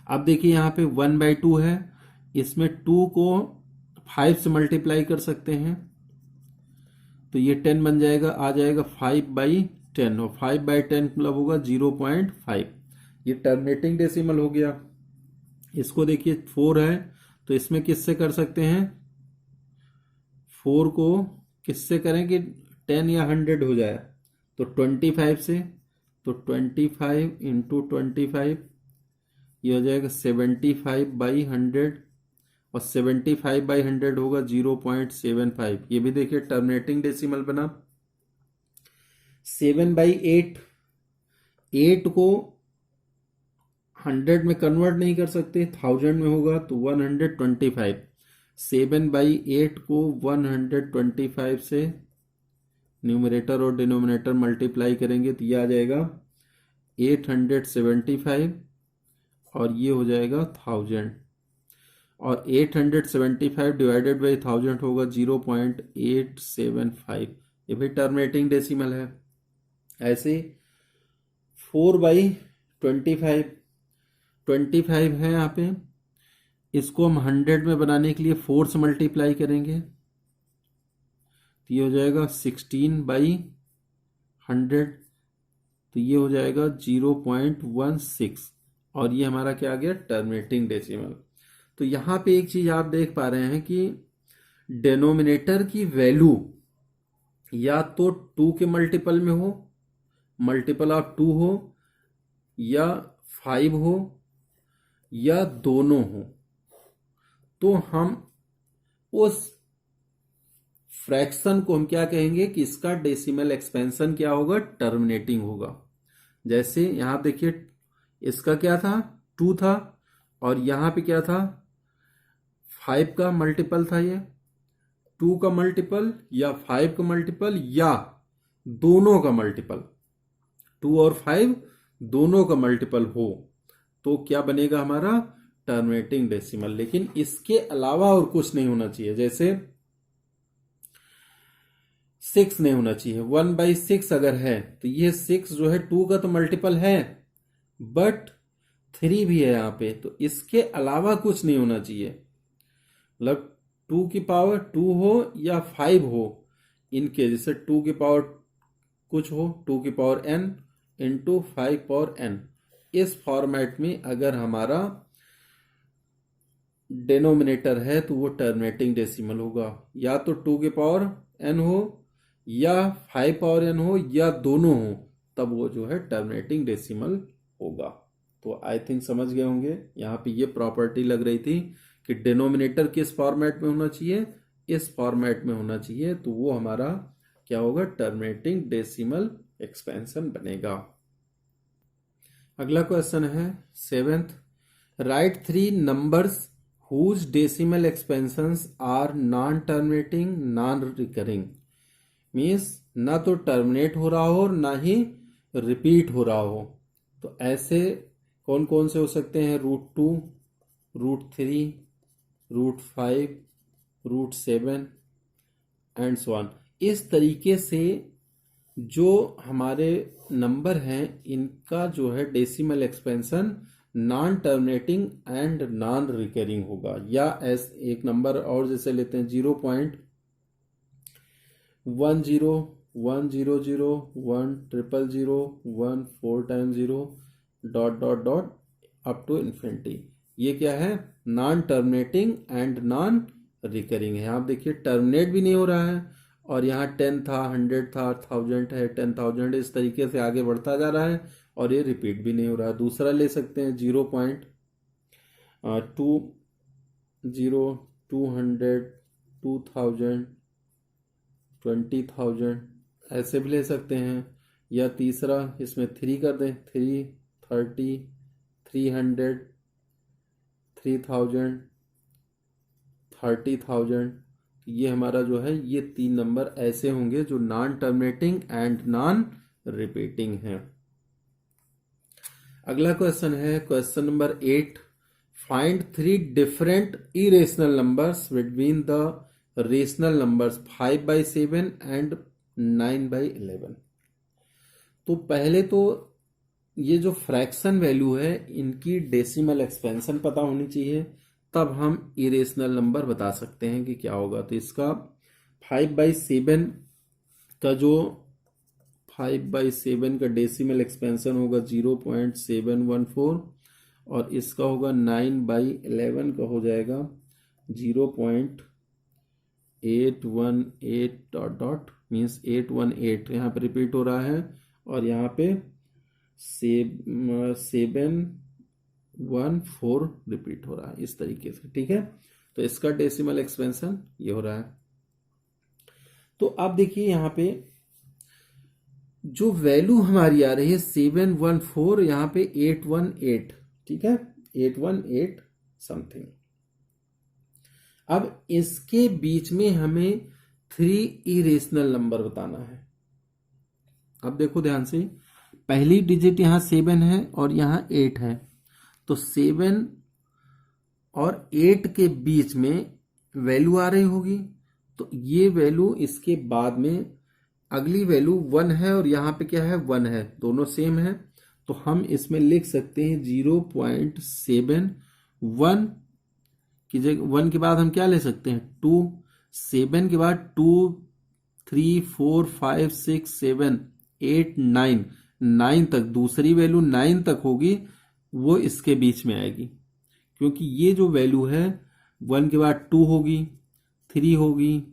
Speaker 1: अब देखिए यहाँ पे 1/2 है, इसमें 2 को 5 से मल्टीप्लाई कर सकते हैं, तो ये 10 बन जाएगा, आ जाएगा 5/10, और 5/10 मतलब होगा 0.5, ये टर्मिनेटिंग डेसिमल हो गया। इसको देखिए 4 है, तो इसमें किससे कर सकते हैं, 4 को किससे करें कि 10 या 100 हो जाए, तो 25 से, तो 25 इंटू 25 ये हो जाएगा 75/100, और 75/100 होगा 0.75। ये भी देखिए टर्मिनेटिंग डेसिमल बना। 7/8, 8 को 100 में कन्वर्ट नहीं कर सकते, 1000 में होगा तो 125। 7/8 को 125 से न्यूमरेटर और डिनोमिनेटर मल्टीप्लाई करेंगे तो ये आ जाएगा 875, और ये हो जाएगा 1000, और 875 डिवाइडेड बाई 1000 होगा 0.875। ये भी टर्मिनेटिंग डेसिमल है। ऐसे 4/25, 25 है यहाँ पे, इसको हम 100 में बनाने के लिए 4 से मल्टीप्लाई करेंगे तो ये हो जाएगा 16/100, तो ये हो जाएगा 0.16, और ये हमारा क्या आ गया, टर्मिनेटिंग डेसिमल। तो यहाँ पे एक चीज आप देख पा रहे हैं कि डेनोमिनेटर की वैल्यू या तो 2 के मल्टीपल में हो, मल्टीपल ऑफ 2 हो, या 5 हो, या दोनों हो, तो हम उस फ्रैक्शन को हम क्या कहेंगे कि इसका डेसिमल एक्सपेंशन क्या होगा, टर्मिनेटिंग होगा। जैसे यहां देखिए इसका क्या था, 2 था, और यहां पे क्या था, 5 का मल्टीपल था, ये 2 का मल्टीपल या 5 का मल्टीपल या दोनों का मल्टीपल, 2 और 5 दोनों का मल्टीपल हो तो क्या बनेगा हमारा, टर्मिनेटिंग डेसिमल। लेकिन इसके अलावा और कुछ नहीं होना चाहिए, जैसे 6 नहीं होना चाहिए। 1/6 अगर है तो ये 6 जो है 2 का तो मल्टीपल है, बट 3 भी है यहाँ पे, तो इसके अलावा कुछ नहीं होना चाहिए। मतलब 2 की पावर 2 हो या 5 हो, इनके जैसे 2 की पावर कुछ हो, 2 की power n into 5 power n, इस फॉर्मेट में अगर हमारा डेनोमिनेटर है तो वो टर्मिनेटिंग डेसिमल होगा। या तो 2 की पावर n हो, या 5 पावर n हो, या दोनों हो, तब वो जो है टर्मिनेटिंग डेसिमल होगा। तो आई थिंक समझ गए होंगे। यहाँ पे ये प्रॉपर्टी लग रही थी कि डिनोमिनेटर किस फॉर्मेट में होना चाहिए, इस फॉर्मेट में होना चाहिए, तो वो हमारा क्या होगा, टर्मिनेटिंग डेसिमल एक्सपेंशन बनेगा। अगला क्वेश्चन है 7th, write 3 numbers whose decimal expansions are non terminating non recurring. Means ना तो टर्मिनेट हो रहा हो और ना ही रिपीट हो रहा हो। तो ऐसे कौन कौन से हो सकते हैं, √2, √3, √5, √7 एंड सो ऑन। इस तरीके से जो हमारे नंबर हैं इनका जो है decimal expansion non terminating and non recurring होगा। या एक नंबर और जैसे लेते हैं 0.10, 100, 100, 1 4 time 0 dot dot dot up to infinity. ये क्या है, non terminating and non recurring है। आप देखिए टर्मिनेट भी नहीं हो रहा है, और यहाँ 10 था, 100 था, 1000 है, 10,000, इस तरीके से आगे बढ़ता जा रहा है, और ये रिपीट भी नहीं हो रहा है। दूसरा ले सकते हैं 0.20, 200, 2000, 20,000, ऐसे भी ले सकते हैं। या तीसरा इसमें 3 कर दें, 3, 30, 300, 3000, 30,000। ये हमारा जो है ये 3 नंबर ऐसे होंगे जो non terminating and non repeating हैं। अगला क्वेश्चन है question number 8, find 3 different irrational numbers between the rational numbers 5/7 and 9/11। तो पहले तो ये जो फ्रैक्शन वैल्यू है इनकी डेसिमल एक्सपेंशन पता होनी चाहिए, तब हम इरेशनल नंबर बता सकते हैं कि क्या होगा। तो इसका 5/7 का जो 5/7 का डेसिमल एक्सपेंशन होगा 0.714, और इसका होगा 9/11 का हो जाएगा 0.8 818 डॉट डॉट मीन्स 818 यहाँ पे रिपीट हो रहा है और यहाँ पे 714 रिपीट हो रहा है इस तरीके से। ठीक है, तो इसका डेसिमल एक्सपेंशन ये हो रहा है। तो आप देखिए यहाँ पे जो वैल्यू हमारी आ रही है 714, यहाँ पे 818, ठीक है, 818 समथिंग। अब इसके बीच में हमें 3 इरेशनल नंबर बताना है। अब देखो ध्यान से, पहली डिजिट यहां 7 है और यहां 8 है, तो 7 और 8 के बीच में वैल्यू आ रही होगी, तो ये वैल्यू इसके बाद में अगली वैल्यू 1 है और यहां पे क्या है 1 है, दोनों सेम है, तो हम इसमें लिख सकते हैं 0.71 की जगह 1 के बाद हम क्या ले सकते हैं 2, 7 के बाद 2, 3, 4, 5, 6, 7, 8, 9 तक, दूसरी वैल्यू 9 तक होगी, वो इसके बीच में आएगी, क्योंकि ये जो वैल्यू है 1 के बाद 2 होगी, 3 होगी,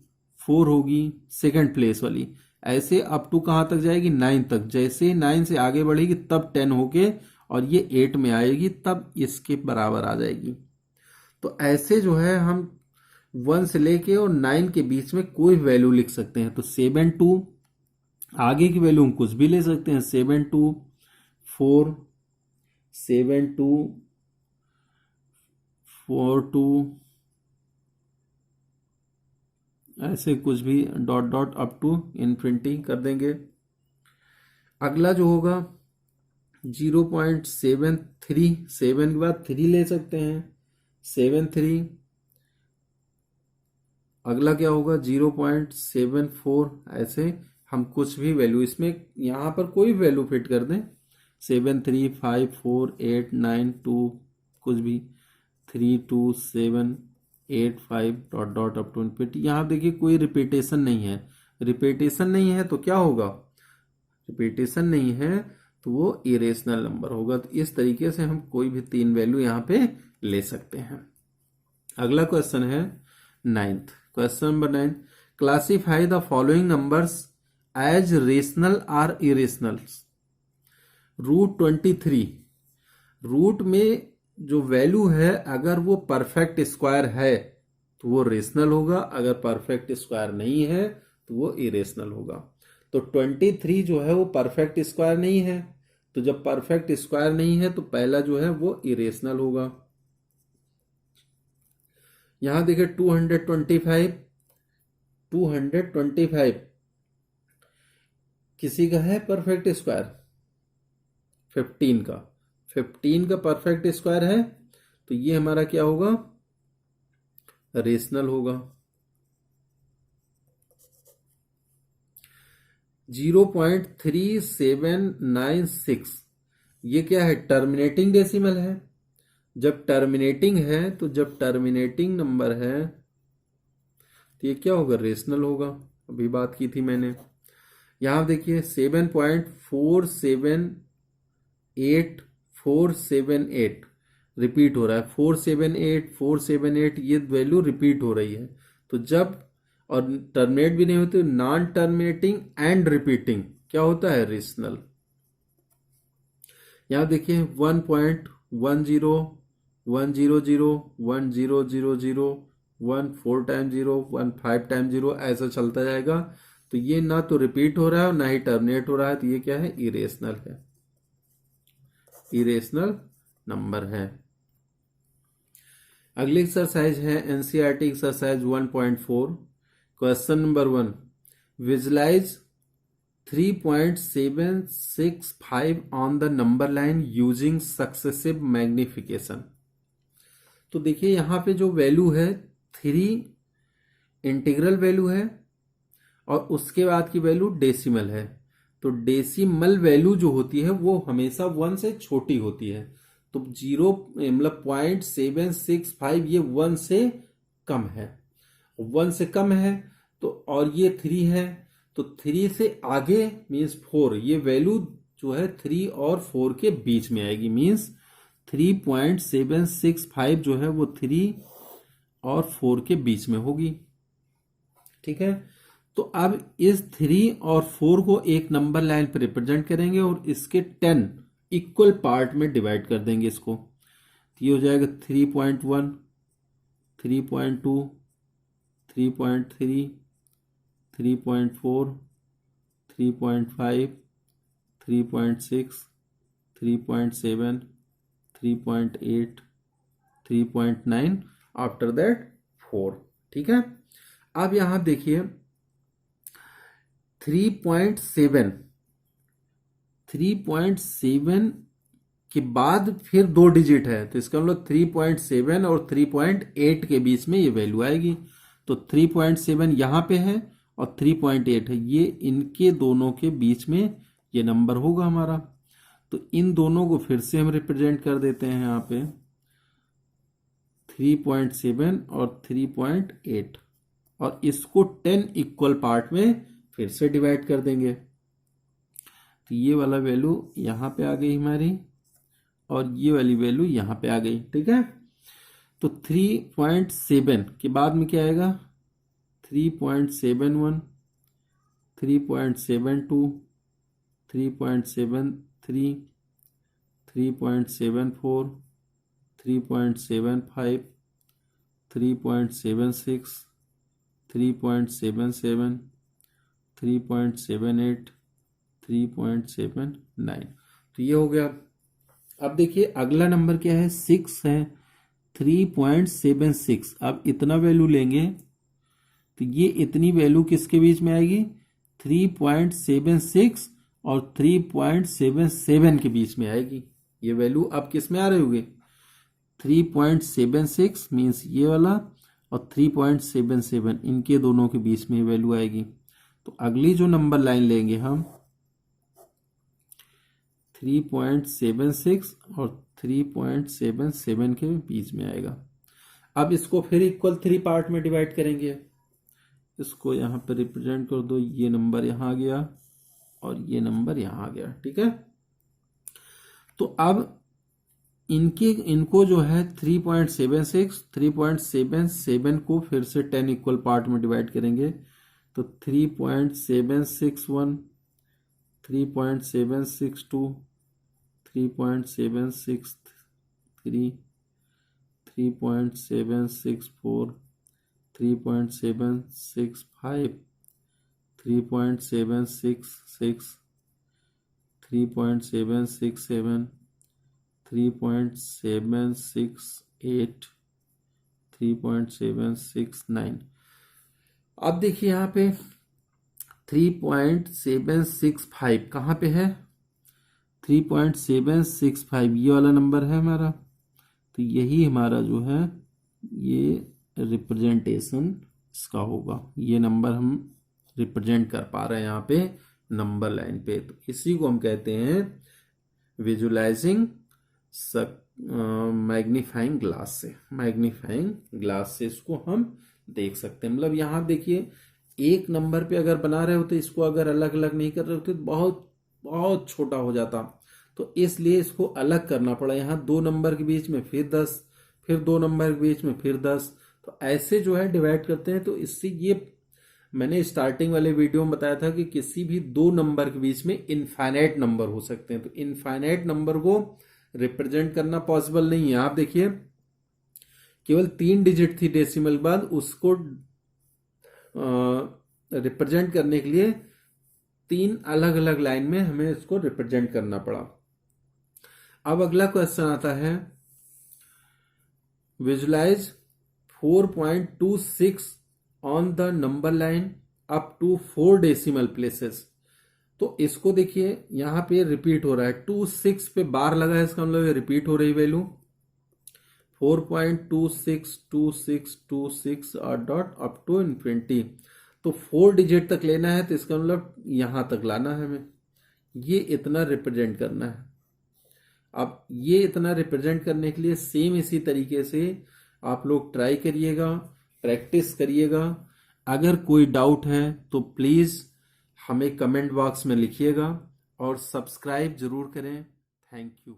Speaker 1: 4 होगी, सेकंड प्लेस वाली, ऐसे अप टू कहां तक जाएगी 9 तक। जैसे 9 से आगे बढ़ेगी तब 10 होके और ये 8 में आएगी, तब इसके बराबर आ जाएगी। तो ऐसे जो है हम 1 से लेके और 9 के बीच में कोई वैल्यू लिख सकते हैं। तो 7 2, आगे की वैल्यू हम कुछ भी ले सकते हैं, 7 2 4, 7 2 4 2, ऐसे कुछ भी dot dot up to infinity कर देंगे। अगला जो होगा 0.73, 7 के बाद 3 ले सकते हैं, 7 3। अगला क्या होगा 0.74, ऐसे हम कुछ भी वैल्यू इसमें यहां पर कोई वैल्यू फिट कर दें, 7 3 5 4 8 9 2, कुछ भी 3 2 7 8 5 dot dot up to infinity. यहां देखिए कोई रिपीटेशन नहीं है, रिपीटेशन नहीं है तो क्या होगा, रिपीटेशन नहीं है तो वो इरेशनल नंबर होगा। तो इस तरीके से हम कोई भी 3 वैल्यू यहां पे ले सकते हैं। अगला क्वेश्चन है 9th, question number 9, classify the following numbers as rational or irrational. √23, root में जो वैल्यू है अगर वो परफेक्ट स्क्वायर है तो वो रेशनल होगा, अगर परफेक्ट स्क्वायर नहीं है तो वो इरेशनल होगा। तो 23 जो है वो परफेक्ट स्क्वायर नहीं है, तो जब परफेक्ट स्क्वायर नहीं है तो पहला जो है वो इरेशनल होगा। यहां देखिए 225 किसी का है परफेक्ट स्क्वायर, 15 का परफेक्ट स्क्वायर है, तो ये हमारा क्या होगा, रेशनल होगा। 0.3796 ये क्या है, टर्मिनेटिंग डेसिमल है। जब टर्मिनेटिंग है तो जब टर्मिनेटिंग नंबर है तो ये क्या होगा, रेशनल होगा, अभी बात की थी मैंने। यहां देखिए 7.478478 रिपीट हो रहा है, 478 ये वैल्यू रिपीट हो रही है, तो जब और टर्मिनेट भी नहीं होते, नॉन टर्मिनेटिंग एंड रिपीटिंग क्या होता है, रेशनल। यहां देखिए 1.10 100 1000 1 4 टाइम 0 1 5 टाइम 0, ऐसा चलता जाएगा। तो ये ना तो रिपीट हो रहा है और ना ही टर्मिनेट हो रहा है, तो ये क्या है, इरेशनल है, इरेशनल नंबर है। अगली एक्सरसाइज है NCERT exercise 1.4, question number 1, visualise 3.765 on the number line using successive magnification. तो देखिए यहां पे जो वैल्यू है 3 इंटीग्रल वैल्यू है और उसके बाद की वैल्यू डेसिमल है। तो डेसिमल वैल्यू जो होती है वो हमेशा 1 से छोटी होती है, तो 0 मतलब 0.765 ये 1 से कम है, 1 से कम है तो, और ये 3 है तो 3 से आगे मीन्स 4, ये वैल्यू जो है 3 और 4 के बीच में आएगी, मीन्स 3.765 जो है वो 3 और 4 के बीच में होगी। ठीक है। तो अब इस 3 और 4 को एक नंबर लाइन पर रिप्रेजेंट करेंगे और इसके 10 इक्वल पार्ट में डिवाइड कर देंगे इसको। तो ये हो जाएगा 3.1, 3.2, 3.3, 3.4, 3.5, 3.6, 3.7, 3.8, 3.9, आफ्टर दैट 4। ठीक है। अब यहां देखिए 3.7 के बाद फिर 2 डिजिट है, तो इसका मतलब 3.7 और 3.8 के बीच में ये वैल्यू आएगी। तो 3.7 यहां पे है और 3.8 है, ये इनके दोनों के बीच में ये नंबर होगा हमारा। तो इन दोनों को फिर से हम रिप्रेजेंट कर देते हैं यहाँ पे 3.7 और 3.8, और इसको 10 इक्वल पार्ट में फिर से डिवाइड कर देंगे। तो ये वाला वैल्यू यहां पे आ गई हमारी और ये वाली वैल्यू यहां पे आ गई। ठीक है। तो 3.7 के बाद में क्या आएगा, 3.71, 3.72, 3.73, 3.74, 3.75, 3.76, 3.77, 3.78, 3.79। तो ये हो गया। अब देखिए अगला नंबर क्या है, 6 है, 3.76। अब इतना वैल्यू लेंगे तो ये इतनी वैल्यू किसके बीच में आएगी, 3.76 और 3.77 के बीच में आएगी। ये वैल्यू अब किस में आ रही होगी, 3.76 मीन्स ये वाला और 3.77, इनके दोनों के बीच में वैल्यू आएगी। तो अगली जो नंबर लाइन लेंगे हम 3.76 और 3.77 के बीच में आएगा। अब इसको फिर इक्वल 3 पार्ट में डिवाइड करेंगे। इसको यहां पर रिप्रेजेंट कर दो, ये नंबर यहां आ गया और ये नंबर यहां आ गया। ठीक है। तो अब इनको जो है 3.76, 3.77 को फिर से 10 इक्वल पार्ट में डिवाइड करेंगे। तो 3.761, 3.762, 3.763, 3.764, 3.765, 3.766, 3.767, 3.768, 3.769। अब देखिए यहाँ पे 3.765 कहाँ पे है, 3.765 ये वाला नंबर है हमारा। तो यही हमारा जो है ये रिप्रेजेंटेशन इसका होगा, ये नंबर हम रिप्रेजेंट कर पा रहे हैं यहाँ पे नंबर लाइन पे। तो इसी को हम कहते हैं विजुलाइजिंग मैग्नीफाइंग ग्लास से इसको हम देख सकते हैं। मतलब यहाँ देखिए एक नंबर पे अगर बना रहे होते, इसको अगर अलग अलग नहीं कर रहे होते तो बहुत बहुत छोटा हो जाता, तो इसलिए इसको अलग करना पड़ा। यहाँ 2 नंबर के बीच में फिर 10, फिर 2 नंबर के बीच में फिर 10, तो ऐसे जो है डिवाइड करते हैं। तो इससे ये मैंने स्टार्टिंग वाले वीडियो में बताया था कि किसी भी 2 नंबर के बीच में इनफाइनाइट नंबर हो सकते हैं। तो इनफाइनाइट नंबर को रिप्रेजेंट करना पॉसिबल नहीं है। आप देखिए केवल 3 डिजिट थी डेसिमल के बाद, उसको रिप्रेजेंट करने के लिए 3 अलग अलग लाइन में हमें इसको रिप्रेजेंट करना पड़ा। अब अगला क्वेश्चन आता है, visualise 4.26 on the number line up to 4 decimal places. तो इसको देखिए यहां पे रिपीट हो रहा है, 26 पे बार लगा है, इसका मतलब रिपीट हो रही value 4.262626 dot up to infinity. तो 4 डिजिट तक लेना है, तो इसका मतलब यहां तक लाना है हमें, ये इतना रिप्रेजेंट करना है। अब ये इतना रिप्रेजेंट करने के लिए सेम इसी तरीके से आप लोग ट्राई करिएगा, प्रैक्टिस करिएगा। अगर कोई डाउट है तो प्लीज हमें कमेंट बॉक्स में लिखिएगा और सब्सक्राइब जरूर करें। Thank you.